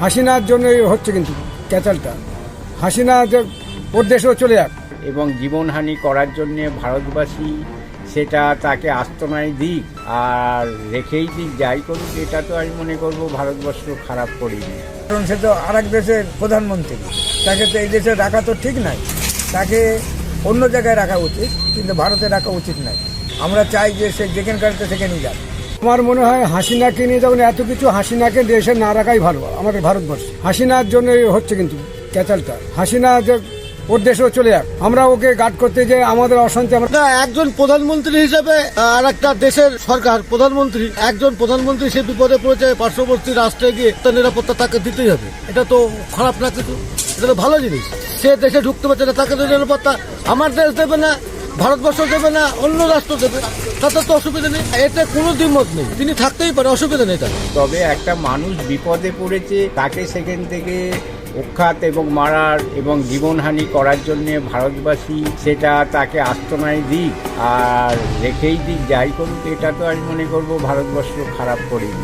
হাসিনার জন্য হচ্ছে কিন্তু ক্যাচালটা। হাসিনা যে ওর দেশেও চলে যাক এবং জীবনহানি করার জন্যে ভারতবাসী সেটা তাকে আস্তনায় দিক আর রেখেই দিক, যাই করুক, এটা তো আমি মনে করবো ভারতবর্ষ খারাপ করিনি। কারণ সে তো আর এক দেশের প্রধানমন্ত্রী, তাকে তো এই দেশে রাখা তো ঠিক নাই, তাকে অন্য জায়গায় রাখা উচিত, কিন্তু ভারতে রাখা উচিত নাই। আমরা চাই যে সে যেখানকার সেখানেই যাক। আমার মনে হয় হাসিনাকে নিয়ে যখন এত কিছু, হাসিনাকে দেশে না রাখাই ভালো আমাদের ভারতবর্ষ। হাসিনার জন্য হচ্ছে কিন্তু ক্যাচালটা। হাসিনা যে ওর দেশেও চলে যাক, আমরা ওকে গার্ড করতে যে আমাদের অশান্তি। আমরা একজন প্রধানমন্ত্রী হিসেবে আর একটা দেশের সরকার প্রধানমন্ত্রী, একজন প্রধানমন্ত্রী সে বিপদে পড়েছে, পার্শ্ববর্তী রাষ্ট্রে গিয়ে তার নিরাপত্তা তাকে দিতেই হবে। এটা তো খারাপ না, কিন্তু এটা তো ভালো জিনিস। সে দেশে ঢুকতে পারছে না, তাকে তো নিরাপত্তা আমার দেশ দেবে না, ভারতবর্ষ দেবে না, অন্য রাষ্ট্র দেবে, তাতে তো অসুবিধা নেই। এতে কোনো দ্বিমত নেই, তিনি থাকতেই পারে, অসুবিধা নেই তার। তবে একটা মানুষ বিপদে পড়েছে, তাকে সেখান থেকে উৎখাত এবং মারার এবং জীবনহানি করার জন্যে ভারতবাসী সেটা তাকে আস্তনায় দিক আর রেখেই দিক, যাই করুক, এটা তো আমি মনে করবো ভারতবর্ষ খারাপ করিনি।